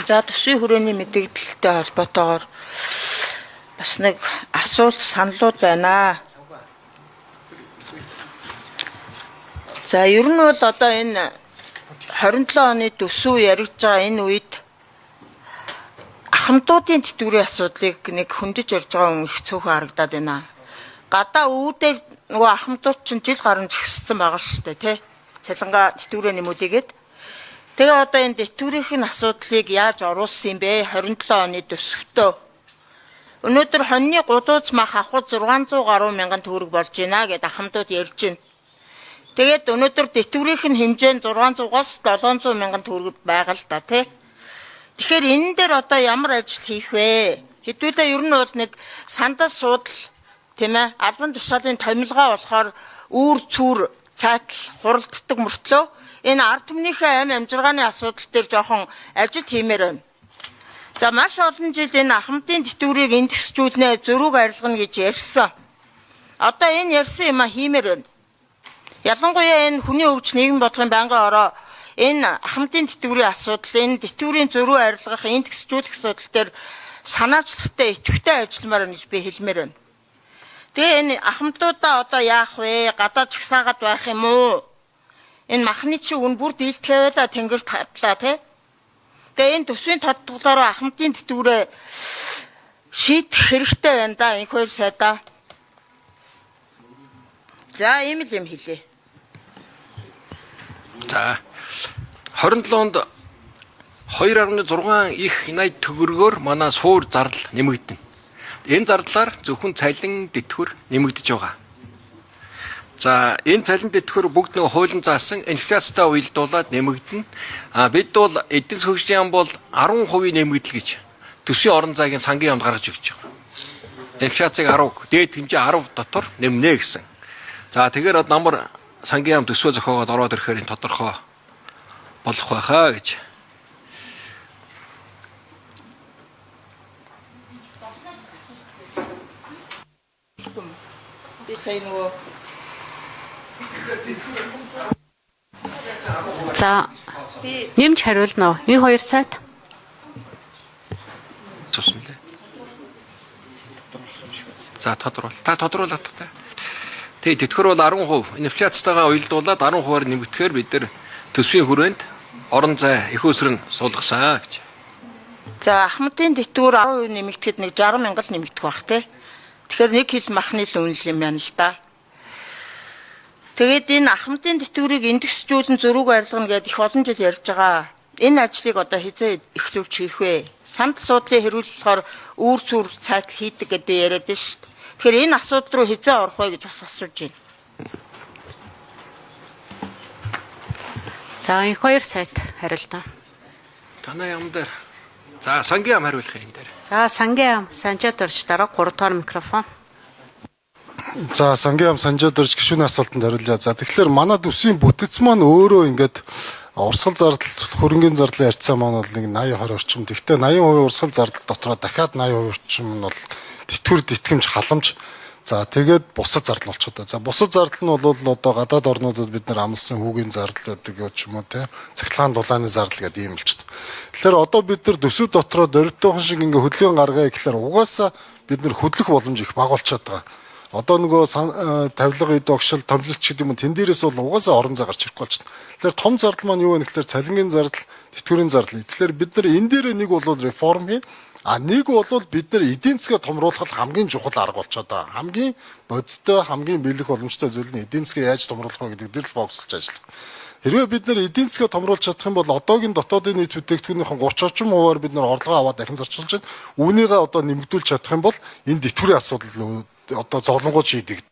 За төсвийн хүрээний мэдээлэлтэй холбоотойгоор бас нэг асуулт саналууд байна. За ер нь бол одоо энэ 27 оны төсөв яригдж байгаа энэ үед ахмадуудын тэтгэврийн асуудлыг нэг хөндөж ярьж байгаа хүн их цөөхөн харагдаад байна. Гадаа үүдээр нөгөө ахмадууд чинь жил гарan згссэн байгаа шүү дээ, тий? Цалингаа тэтгэврээ нэмүүлээгээд. Тэгээ одоо энэ тэтгэврийн асуудлыг яаж оруулсан юм бэ? 27 оны төсөвтөө. Өнөөдөр хоньны гудууз мах авах 600 гаруй мянган төгрөг болж байна гэд ахмадууд ярьж байна. Тэгээд өнөөдөр тэтгэврийн хэмжээ нь 600-аас 700 мянган төгрөг байгаа л да, тий? Тэгэхээр энэ дээр одоо ямар ажил хийх вэ? Хэдүүлээ ер нь бол нэг сандас суудал тийм ээ албан тушаалын томилгоо болохоор үүр цүүр цайтал хуралддаг мөртлөө энэ ард түмнийхээ амжиргааны асуудал дээр жоохон ажил хиймээр байна. За маш олон жил энэ ахмадын тэтгэврийг индексжүүлнэ, зөрүүг арилгана гэж ярьсан. Одоо энэ ярьсан юм хиймээр байна. Ялангуяа энэ хүний өвч нийгэм бодлогын байнгын ороо энэ ахмадын тэтгэврийн асуудал, энэ тэтгэврийн зөрүү арилгах, индексжүүлэх асуудал дээр санаачлахтай идэвхтэй ажилламаар гэж би хэлмээр байна. Тэгээ энэ ахмадуудаа одоо яах вэ? Гадаа чагсаагаад байх юм уу? Энэ махны чи үн бүр дийлдэхээ да тэнгэр татлаа тий. Тэгээ энэ төсвийн тодтголоороо ахмадын тэтгэврээ шийдэх хэрэгтэй байна да энэ хоёр сайдаа. За ийм л юм хэлээ. За 27 онд 2.6 их 80 төгрөгөөр манай суур зардал нэмэгдэнэ. Энэ зардлаар зөвхөн цалин тэтгэвэр нэмэгдэж байгаа. За энэ цалин тэтгэвэр бүгд нэг хуулийн заасан инфляцтай уялдуулаад нэмэгдэнэ. Бид бол эдийн засгийн хөгжлийн яам бол 10% нэмэгдэл гэж төсвийн орон зайгийн сангийн яамд гаргаж өгч байгаа. Инфляцийг 10, дээд хэмжээ 10 дотор нэмнэ гэсэн. За тэгэхээр намар сангийн яам төсвөө зохиогоод ороод ирэхээр энэ тодорхой болох байхаа гэж. Би сайн нөгөө За нэмж хариулна уу? Энэ хоёр сайд. Зөвшөөрөл. За тодорхой. Та тодруулаад та. Тэгээ тэтгэвэр бол 10%, инфляцтайгаа уялдуулаад 10%-аар нэмэгдэхээр бид нар төсвийн хүрээнд орон зай их өсрөн суулгасан гэж. за ахмадын тэтгэвэр 10% нэмэгдэхэд нэг 60 мянга л нэмэгдэх бах тий. Тэгэхээр нэг хил махны л үнэл юм байна л да. Тэгээд энэ ахмадын тэтгэврийг индексжүүлэн зөрүүг арилгана гэдээ их олон жил ярьж байгаа. Энэ ажлыг одоо хизээ эхлүүлж хийх вэ? Санд суудлын хэрүүл болохоор үүр цүүр цайтал хийдэг гэдээ би яриад байна шүү дээ. Тэгэхээр энэ асуудал руу хизээ орох вэ гэж бас асууж байна. За энэ хоёр сайд хариулна. Танай яам дээр. За сангийн яам хариулах юм дээр. За сангийн яам Санжаад орж дараа 3 дугаар микрофон. За сангийн яам Санжаад орж гишүүний асуултанд хариулъя. За тэгэхээр манай төсвийн бүтэц маань өөрөө ингээд урсгал зардал хөрөнгөний зардлын харьцаа маань бол нэг 80-20 орчим. Гэхдээ 80% урсгал зардал дотроо дахиад 80% орчим нь бол тэтгэвэр тэтгэмж халамж. За тэгээд бусад зардал болчиход. За бусад зардал нь бол одоо гадаад орнуудад бид нар амлсан хүүгийн зардал гэдэг ч юм уу те цахилгаан дулааны зардал гэдэг юм болчиход. Тэгэхээр одоо бид нар төсөв дотроо дөрвтойхон шиг ингээ хөдөлгөөн гаргая гэхээр угаасаа бид нар хөдлөх боломж их бага болчиход байгаа. Одоо нөгөө тавилга эд огшил томилолт гэдэг юм тэн дээрээс бол угаасаа орон зай гарч ирэхгүй болчихно. Тэгэхээр том зардал маань юу вэ гэхээр цалингийн зардал, тэтгэврийн зардал. Тэгэхээр бид нар энэ дээр нэг бол реформ хийн. Нэг бол бид нар эдийн засгаа томруулах хамгийн чухал арга болчиход байгаа. Хамгийн бодиттой, хамгийн бэлэг боломжтой зүйл нь эдийн засгаа яаж томруулах вэ гэдэг дээр л фокуслж ажиллах. Хэрвээ бид нар эдийн засгаа томруулж чадах юм бол одоогийн дотоодын нийт бүтээгдэхүүнийхэн 30% бид нар орлогоо аваад дахин зарчилж байна. Үүнийгээ одоо нэмэгдүүлж чадах юм бол энэ тэтгэврийн асуудал одоо зовлонгууд шийдэгдэнэ.